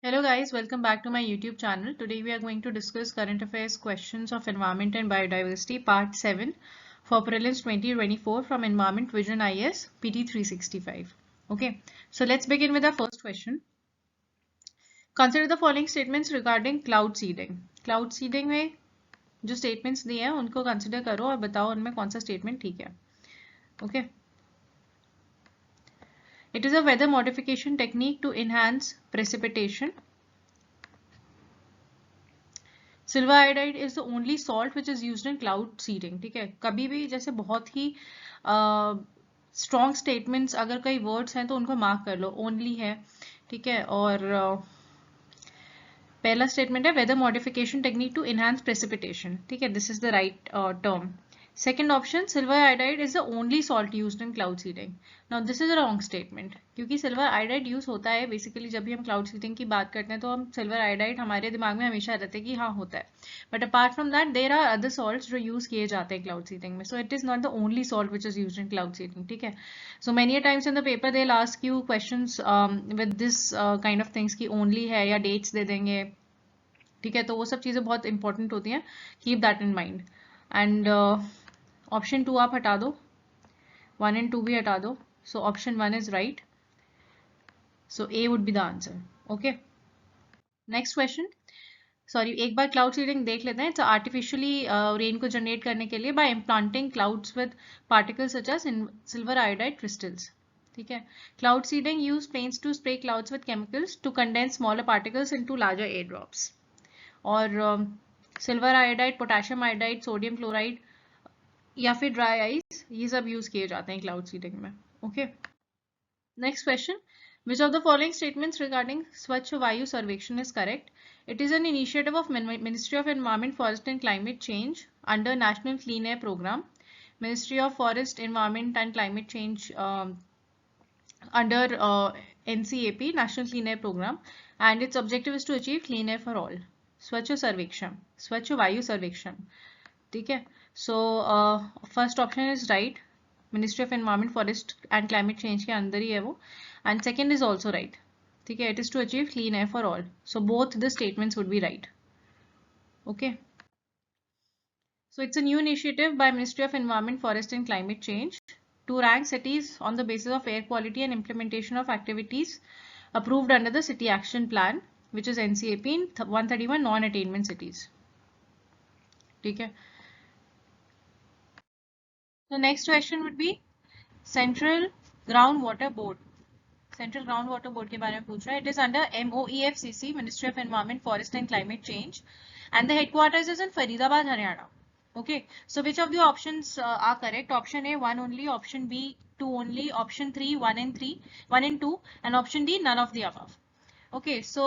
Hello guys, welcome back to my YouTube channel. Today we are going to discuss current affairs questions of environment and biodiversity part 7 for prelims 2024 from Environment Vision IS PT 365. Okay, so let's begin with the first question. Consider the following statements regarding cloud seeding. Cloud seeding में जो statements दिए हैं उनको consider करो और बताओ उनमें कौन सा statement ठीक है. Okay. It is a weather modification technique to enhance precipitation. Silver iodide is the only salt which is used in cloud seeding. ठीक है, कभी भी जैसे बहुत ही स्ट्रॉन्ग स्टेटमेंट्स अगर कई वर्ड्स हैं तो उनको मार्क कर लो, ओनली है. ठीक है, और पहला स्टेटमेंट है weather modification technique to enhance precipitation. ठीक है, this is the right term. Second option, silver iodide is the only salt used in cloud seeding. Now this is a wrong statement क्योंकि silver iodide use होता है basically जब भी हम cloud seeding की बात करते हैं तो हम silver iodide हमारे दिमाग में हमेशा रहता है कि हाँ होता है. But apart from that there are other salts जो use किए जाते हैं cloud seeding में. So it is not the only salt which is used in cloud seeding. ठीक है. So many a times in the paper they'll ask you questions with this kind of things कि only है या dates दे देंगे. ठीक है, तो वो सब चीज़ें बहुत इंपॉर्टेंट होती हैं. Keep that in mind. And option 2 आप हटा दो, 1 and 2 भी हटा दो. So option 1 is right. So A would be the answer. Okay, next question. Sorry, एक बार क्लाउड सीडिंग देख लेते हैं. इट्स आर्टिफिशियली रेन को जनरेट करने के लिए by implanting clouds with particles such as silver iodide crystals. ठीक है, cloud seeding use planes to spray clouds with chemicals to condense smaller particles into larger air drops. और silver iodide, potassium iodide, sodium chloride या फिर dry ice, ये सब use किए जाते हैं क्लाउड सीडिंग में. Okay, next question. Which of the following statements regarding Swachh Vayu Survekshan is correct? It is an initiative of ministry of environment, forest and climate change under national clean air programme. Ministry of forest, environment and climate change under NCAP, National Clean Air Program, and its objective is to achieve clean air for all. स्वच्छ सर्वेक्षण, स्वच्छ वायु सर्वेक्षण. ठीक है, so first option is right. Ministry of environment, forest and climate change के अंदर ही है वो. And second is also right. ठीक है, it is to achieve clean air for all. So both the statements would be right. Okay, so it's a new initiative by Ministry of Environment, Forest and Climate Change to rank cities on the basis of air quality and implementation of activities approved under the City Action Plan, which is NCAP, in 131 non-attainment cities. ठीक है. The next question would be Central Groundwater Board. Central Groundwater Board के बारे में पूछ रहा है. It is under MOEFCC, Ministry of Environment, Forest and Climate Change, and the headquarters is in Faridabad, Haryana. Okay, so which of the options are correct? Option A 1 only, option B 2 only, option 3 1 and 2, and option D none of the above. Okay, so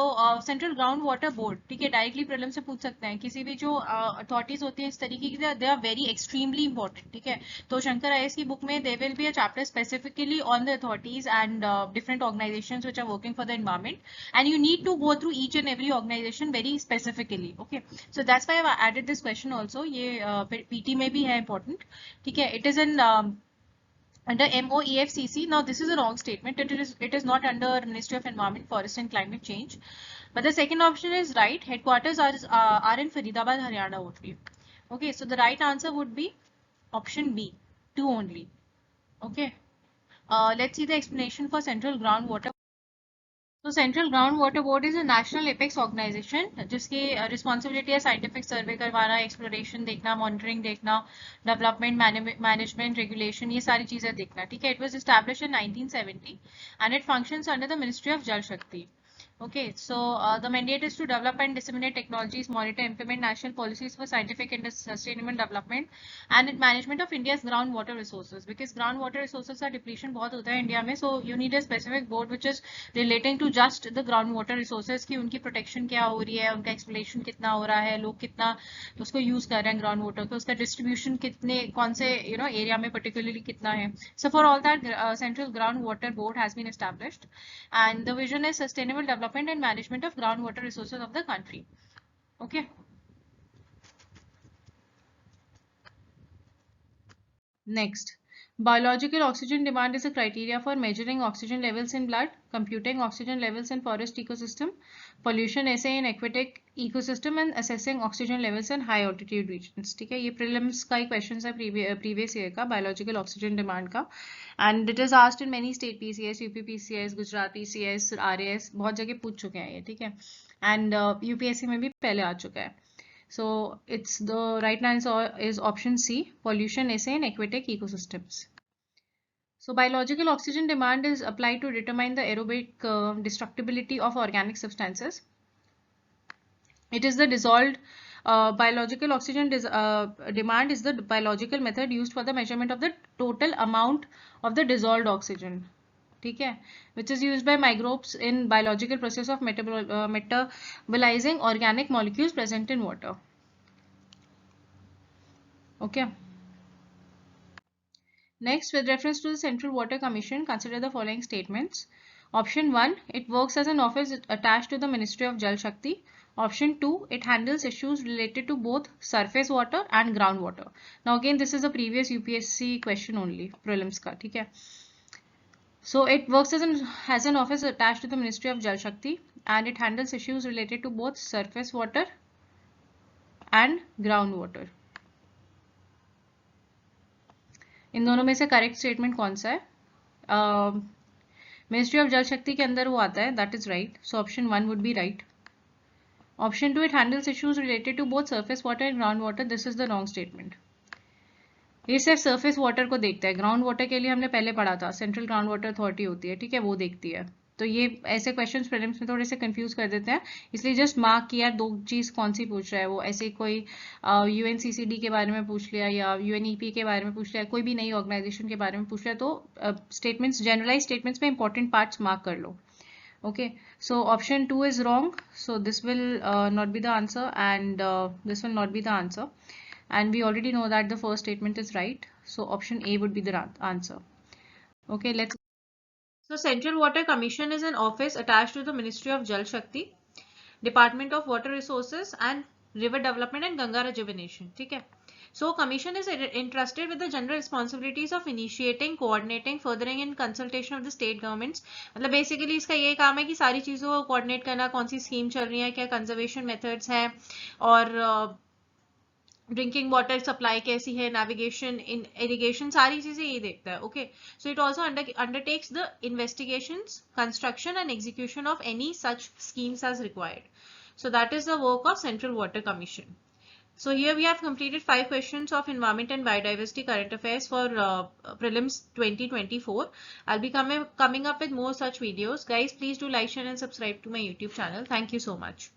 central ground water board. ठीक है, directly problem से पूछ सकते हैं. किसी भी जो authorities होती है इस तरीके की, they are very extremely important. ठीक है, तो शंकर आईएएस की बुक में they will be a chapter specifically on the authorities and different organisations which are working for the environment, and you need to go through each and every organisation very specifically. Okay, so that's why I added this question also. ये PT में भी है important. ठीक है, it is an under MOEFCC. Now this is a wrong statement. It is not under Ministry of Environment, Forest and Climate Change. But the second option is right. Headquarters are in Faridabad, Haryana only. Okay, so the right answer would be option B, 2 only. Okay, let's see the explanation for Central Groundwater. तो central ground water board is a national apex organisation जिसकी responsibility है scientific survey करवाना, exploration देखना, monitoring देखना, development management, regulation, ये सारी चीजें देखना. ठीक है, it was established in 1970 and it functions under the ministry of जल शक्ति. Okay, so the mandate is to develop and disseminate technologies, monitor, implement national policies for scientific and sustainable development and management of India's groundwater resources. Because groundwater resources का depletion बहुत होता है India में, so you need a specific board which is relating to just the groundwater resources की उनकी protection क्या हो रही है, उनका exploration कितना हो रहा है, लोग कितना उसको use कर रहे हैं ground water को, उसका distribution कितने कौन से area में particularly कितना है. So for all that, Central Groundwater Board has been established, and the vision is sustainable development and management of groundwater resources of the country. Okay, next, Biological oxygen demand is a criteria for measuring oxygen levels in blood, computing oxygen levels in forest ecosystem, pollution assay in aquatic ecosystem and assessing oxygen levels in high altitude regions. ठीक है, ये prelims का ही questions है previous year का biological oxygen demand का, and it is asked in many state PCS, UP PCS, Gujarat PCS, RAS, बहुत जगह पूछ चुके हैं ये, ठीक है, and UPSC में भी पहले आ चुका है. So it's the right answer is option C, pollution assay in aquatic ecosystems. So biological oxygen demand is applied to determine the aerobic destructibility of organic substances. It is the dissolved biological oxygen demand is the biological method used for the measurement of the total amount of the dissolved oxygen. ठीक है, which is used by microbes in biological process of metabolizing organic molecules present in water. Okay. Next, with reference to the Central Water Commission, consider the following statements. Option 1, it works as an office attached to the Ministry of Jal Shakti. Option 2, it handles issues related to both surface water and groundwater. Now again, this is a previous UPSC question only, prelims ka, theek hai. So it works as an office attached to the Ministry of Jal Shakti and it handles issues related to both surface water and groundwater. इन दोनों में से correct statement कौन सा है? Ministry of जल शक्ति के अंदर वो आता है, that is right. So option 1 would be right. Option 2, it handles issues related to both surface water and ground water, this is the wrong statement. ये सिर्फ सरफेस वाटर को देखता है. ग्राउंड वाटर के लिए हमने पहले पढ़ा था, सेंट्रल ग्राउंड वाटर अथॉरिटी होती है, ठीक है, वो देखती है. तो ये ऐसे क्वेश्चंस प्रीलिम्स में थोड़े से कंफ्यूज कर देते हैं, इसलिए जस्ट मार्क किया दो चीज कौन सी पूछ रहा है वो. ऐसे कोई UNCCD के बारे में पूछ लिया या UNEP के बारे में पूछ लिया, कोई भी नई ऑर्गेनाइजेशन के बारे में पूछ लिया, तो स्टेटमेंट्स, जनरलाइज स्टेटमेंट्स में इंपॉर्टेंट पार्ट्स मार्क कर लो. Okay, so option 2 is wrong, so this will not be the answer and this will not be the answer, and we already know that the first statement is right, so option A would be the answer. Okay, let's. So Central Water Commission is an office attached to the Ministry of Jal Shakti, Department of Water Resources and River Development and Ganga Rejuvenation. ठीक है. So commission is entrusted with the general responsibilities of initiating, coordinating, furthering in consultation of the state governments. मतलब basically इसका ये काम है कि सारी चीजों को coordinate करना, कौन सी स्कीम चल रही है, क्या conservation methods है, और ड्रिंकिंग वाटर सप्लाई कैसी है, नेविगेशन, इन इरिगेशन, सारी चीजें ये देखता है. Okay, so it also undertakes the investigations, construction and execution of any such schemes as required. So that is the work of Central Water Commission. So here we have completed 5 questions of environment and biodiversity current affairs for prelims 2024. I'll be coming up with more such videos. Guys, please do like, share and subscribe to my YouTube channel. Thank you so much.